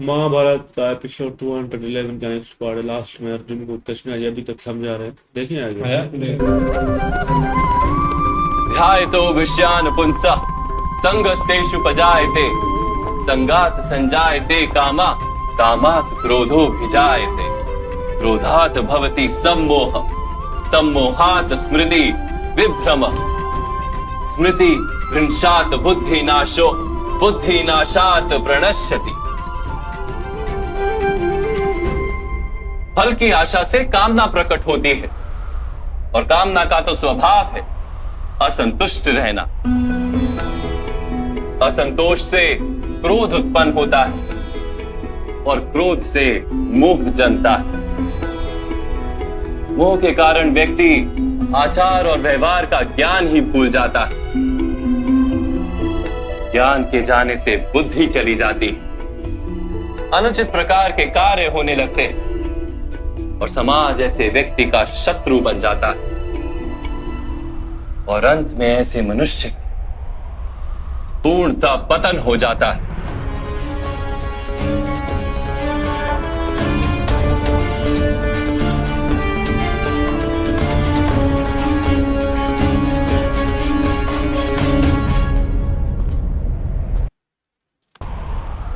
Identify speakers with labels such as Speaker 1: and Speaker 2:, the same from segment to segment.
Speaker 1: महाभारत का एपिसोड 211 का next part है। लास्ट में अर्जुन को कृष्ण जी अभी तक समझा रहे हैं। देखिए आगे।
Speaker 2: ध्यायतो विषयान् पुंसः संगस्तेषु पजायते संगात् संजायते कामा कामात् क्रोधो भिजायते क्रोधात् भवति सम्मोह सम्मोहात् स्मृति विभ्रमः स्मृति भ्रंशात् बुद्धिनाशो बुद्धिनाशात् प्रणश्यति। फल की आशा से कामना प्रकट होती है और कामना का तो स्वभाव है असंतुष्ट रहना। असंतोष से क्रोध उत्पन्न होता है और क्रोध से मोह जन्मता है। मोह के कारण व्यक्ति आचार और व्यवहार का ज्ञान ही भूल जाता है। ज्ञान के जाने से बुद्धि चली जाती है। अनुचित प्रकार के कार्य होने लगते हैं और समाज ऐसे व्यक्ति का शत्रु बन जाता है और अंत में ऐसे मनुष्य का पूर्णतः पतन हो जाता है।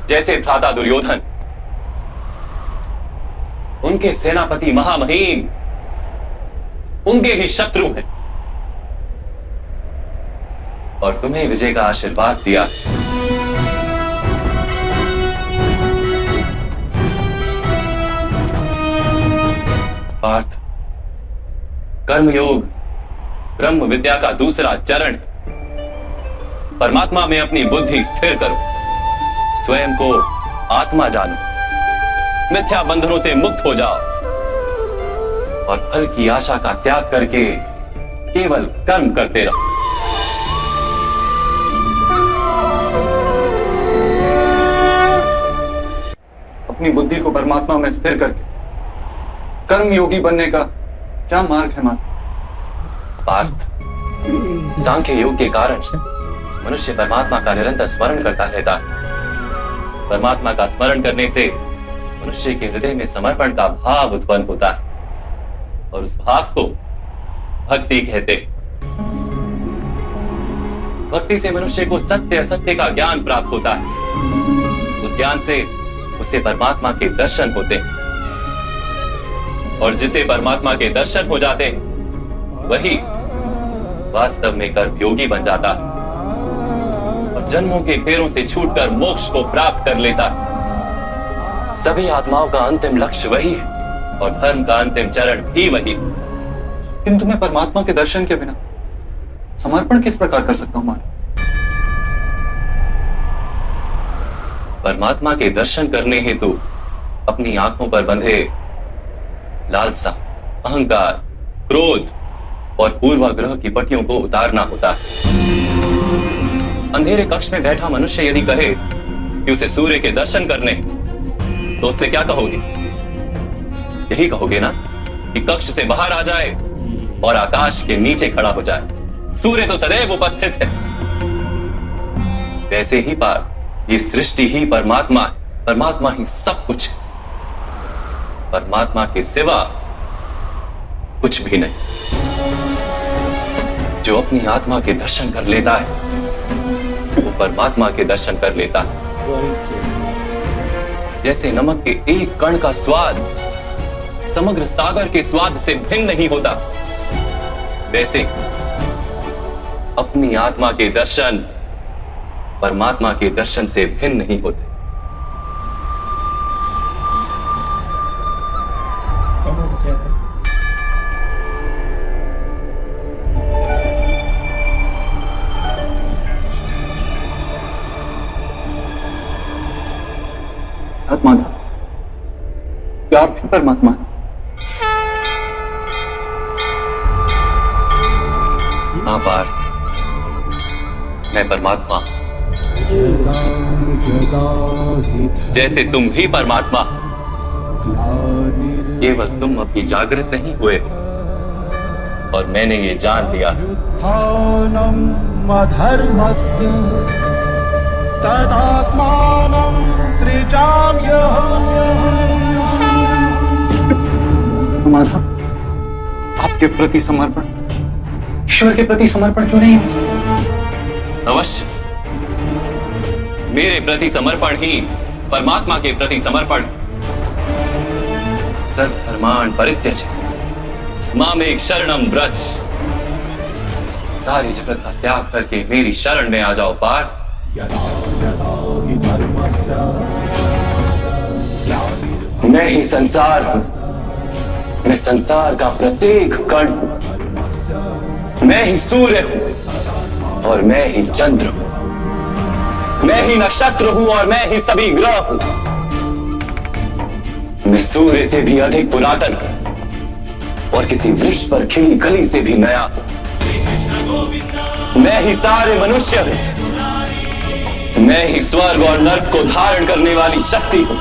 Speaker 2: जैसे भ्राता दुर्योधन, उनके सेनापति महामहिम उनके ही शत्रु हैं और तुम्हें विजय का आशीर्वाद दिया। पार्थ, कर्मयोग ब्रह्म विद्या का दूसरा चरण है। परमात्मा में अपनी बुद्धि स्थिर करो, स्वयं को आत्मा जानो, मिथ्या बंधनों से मुक्त हो जाओ और फल की आशा का त्याग करके केवल कर्म करते रहो।
Speaker 3: अपनी बुद्धि को परमात्मा में स्थिर करके कर्म योगी बनने का क्या मार्ग है माता?
Speaker 2: पार्थ, सांख्य योग के कारण मनुष्य परमात्मा का निरंतर स्मरण करता रहता है। परमात्मा का स्मरण करने से मनुष्य के हृदय में समर्पण का भाव उत्पन्न होता है और उस भाव को भक्ति कहते हैं। भक्ति से मनुष्य को सत्य असत्य का ज्ञान प्राप्त होता है। उस ज्ञान से उसे परमात्मा के दर्शन होते हैं और जिसे परमात्मा के दर्शन हो जाते हैं वही वास्तव में कर्मयोगी बन जाता है और जन्मों के फेरों से छूटकर मोक्ष को प्राप्त कर लेता है। सभी आत्माओं का अंतिम लक्ष्य वही है और धर्म का अंतिम चरण भी वही है।
Speaker 3: किंतु मैं परमात्मा के दर्शन के बिना समर्पण किस प्रकार कर सकता हूं माता?
Speaker 2: परमात्मा के दर्शन करने हेतु अपनी आंखों पर बंधे लालसा, अहंकार, क्रोध और पूर्वाग्रह की पट्टियों को उतारना होता है। अंधेरे कक्ष में बैठा मनुष्य यदि कहे कि उसे सूर्य के दर्शन करने, तो उससे क्या कहोगे? यही कहोगे ना कि कक्ष से बाहर आ जाए और आकाश के नीचे खड़ा हो जाए। सूर्य तो सदैव उपस्थित है। वैसे ही पार ये सृष्टि ही परमात्मा है, परमात्मा ही सब कुछ है। परमात्मा के सिवा कुछ भी नहीं। जो अपनी आत्मा के दर्शन कर लेता है वो परमात्मा के दर्शन कर लेता है। जैसे नमक के एक कण का स्वाद समग्र सागर के स्वाद से भिन्न नहीं होता, वैसे अपनी आत्मा के दर्शन परमात्मा के दर्शन से भिन्न नहीं होते।
Speaker 3: आत्मा था, क्या आप भी परमात्मा है?
Speaker 2: हाँ पार्थ, मैं परमात्मा हूं। जैसे तुम भी परमात्मा, केवल तुम अभी जागृत नहीं हुए और मैंने ये जान लिया।
Speaker 4: अधर्मस्य तदात्मानं सृजाम्य
Speaker 3: के प्रति समर्पण ईश्वर के प्रति समर्पण क्यों नहीं हो सकता?
Speaker 2: अवश्य, मेरे प्रति समर्पण ही परमात्मा के प्रति समर्पण। सर्वधर्मान् परित्यज्य मामेक शरणं व्रज। सारी जगत का त्याग करके मेरी शरण में आ जाओ पार्थ। मैं ही संसार हूं, मैं संसार का प्रत्येक कण हूं। मैं ही सूर्य हूं और मैं ही चंद्र हूं। मैं ही नक्षत्र हूं और मैं ही सभी ग्रह हूं। मैं सूर्य से भी अधिक पुरातन हूं और किसी वृक्ष पर खिली कली से भी नया हूं। मैं ही सारे मनुष्य हूं। मैं ही स्वर्ग और नर्क को धारण करने वाली शक्ति हूं।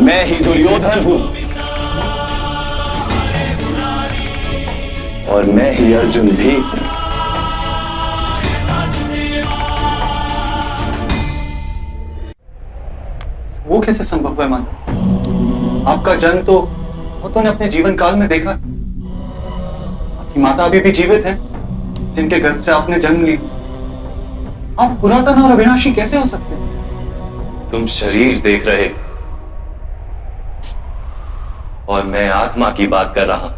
Speaker 2: मैं ही दुर्योधन हूं और मैं ही अर्जुन भी हूं।
Speaker 3: वो कैसे संभव है माता? आपका जन्म तो बहुतों ने अपने जीवन काल में देखा। आपकी माता अभी भी जीवित है, जिनके गर्भ से आपने जन्म लिया। आप पुरातन और अविनाशी कैसे हो सकते हैं?
Speaker 2: तुम शरीर देख रहे हो और मैं आत्मा की बात कर रहा हूं।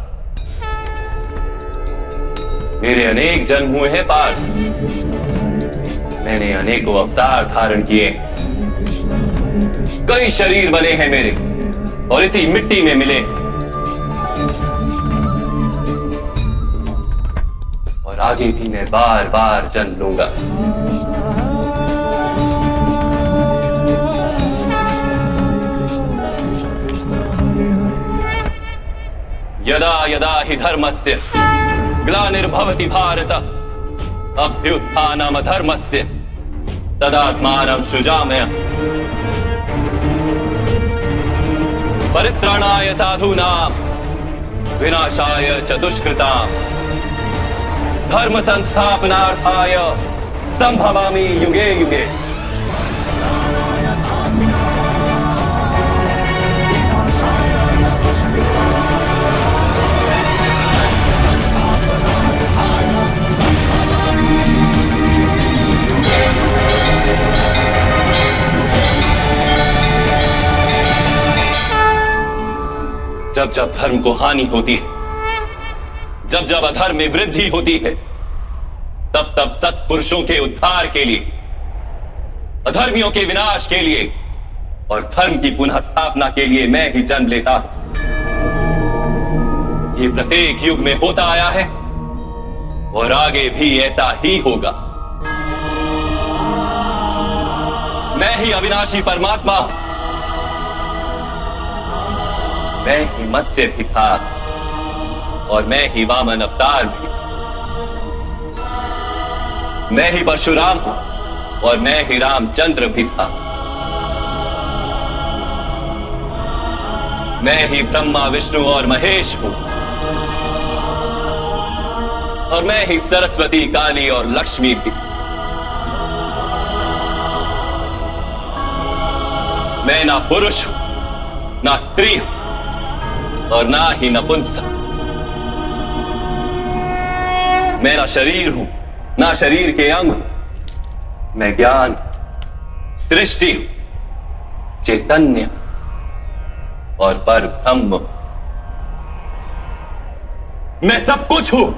Speaker 2: मेरे अनेक जन्म हुए हैं पार्थ। मैंने अनेकों अवतार धारण किए। कई शरीर बने हैं मेरे और इसी मिट्टी में मिले। और आगे भी मैं बार बार जन्म लूंगा। यदा यदा हि धर्मस्य ग्लानिर्भवति भारत अभ्युत्थानम् अधर्मस्य तदात्मानं सृजाम्यहम्। परित्राणाय साधूनां विनाशाय च दुष्कृतां धर्म संस्थापनार्थाय संभवामि युगे युगे। जब जब धर्म को हानि होती है, जब जब अधर्म में वृद्धि होती है, तब तब सत्पुरुषों के उद्धार के लिए, अधर्मियों के विनाश के लिए और धर्म की पुनः स्थापना के लिए मैं ही जन्म लेता हूं। ये प्रत्येक युग में होता आया है और आगे भी ऐसा ही होगा। मैं ही अविनाशी परमात्मा हूं। मैं ही मत्स्य भी था और मैं ही वामन अवतार भी। मैं ही परशुराम हूं और मैं ही रामचंद्र भी था। मैं ही ब्रह्मा विष्णु और महेश हूं और मैं ही सरस्वती काली और लक्ष्मी भी। मैं ना पुरुष हूं ना स्त्री हूं और ना ही नपुंसक। मैं ना शरीर हूं ना शरीर के अंग। मैं ज्ञान, सृष्टि हूं, चैतन्य और पर ब्रह्म। मैं सब कुछ हूं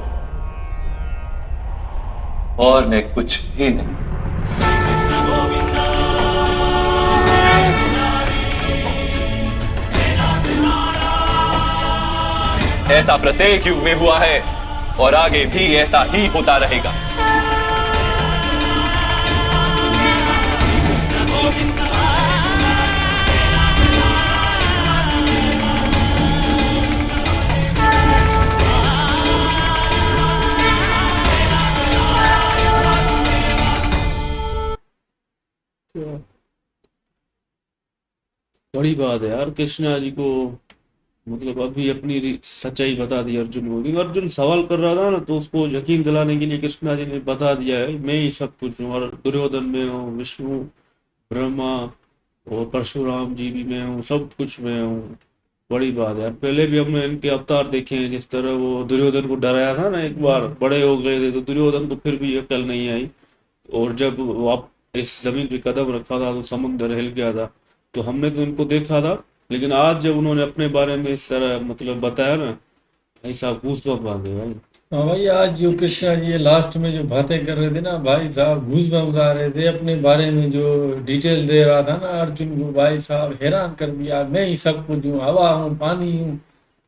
Speaker 2: और मैं कुछ भी नहीं। ऐसा प्रत्येक युग में हुआ है और आगे भी ऐसा ही होता रहेगा।
Speaker 1: क्या बड़ी बात है यार, कृष्णा जी को मतलब अभी अपनी सच्चाई बता दी अर्जुन को। क्योंकि अर्जुन सवाल कर रहा था ना, तो उसको यकीन दिलाने के लिए कृष्णा जी ने बता दिया है मैं ही सब कुछ हूँ। और दुर्योधन में हूँ, विष्णु, ब्रह्मा और परशुराम जी भी मैं हूँ, सब कुछ मैं हूँ। बड़ी बात है यार। पहले भी हमने इनके अवतार देखे हैं, जिस तरह वो दुर्योधन को डराया था ना, एक बार बड़े हो गए थे तो दुर्योधन को फिर भी अकल नहीं आई। और जब वो आप इस जमीन पे कदम रखा था तो समुद्र हिल गया था। तो हमने तो इनको देखा था, लेकिन आज जब उन्होंने अपने बारे में इस तरह मतलब बताया ना, ऐसा गूज़बम्प आ गए भाई।
Speaker 4: हाँ भाई, आज जो कृष्णा जी ये लास्ट में जो बातें कर रहे थे ना भाई साहब, गूज़बम्प्स आ रहे थे। अपने बारे में जो डिटेल दे रहा था ना अर्जुन को, भाई साहब हैरान कर दिया। मैं ही सब कुछ हूँ, हवा हूँ, पानी हूँ।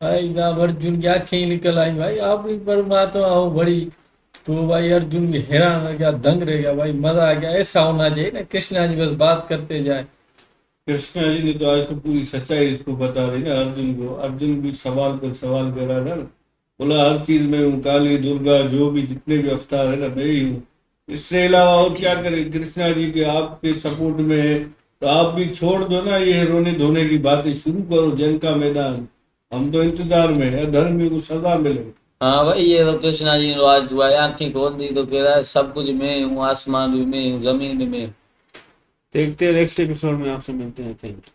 Speaker 4: भाई साहब अर्जुन की आंखें ही निकल आई, भाई आप ही परमात्मा हो बड़ी। तो भाई अर्जुन भी हैरान रह गया, दंग रह गया। भाई मजा आ गया। ऐसा होना चाहिए ना, कृष्णा जी बस बात करते जाए।
Speaker 1: कृष्णा जी ने तो आज तो पूरी सच्चाई इसको बता दी ना अर्जुन को। अर्जुन भी सवाल पर सवाल कर रहा था ना, बोला हर चीज में हूँ, काली दुर्गा जो भी जितने भी अवतार है ना मैं ही हूँ। इससे अलावा और क्या करें, कृष्णा जी के आपके सपोर्ट में है तो आप भी छोड़ दो ना ये रोने धोने की बातें, शुरू करो जंग का मैदान। हम तो इंतजार में है, अधर्मी को सजा मिले।
Speaker 5: हाँ भाई, ये तो कृष्णा जी ने आज भाई आंखें खोल दी, तो कह रहा है सब कुछ मैं हूँ, आसमान भी मैं हूँ, जमीन भी मैं हूँ।
Speaker 1: देखते हैं नेक्स्ट एपिसोड में, आपसे मिलते हैं। Thank you.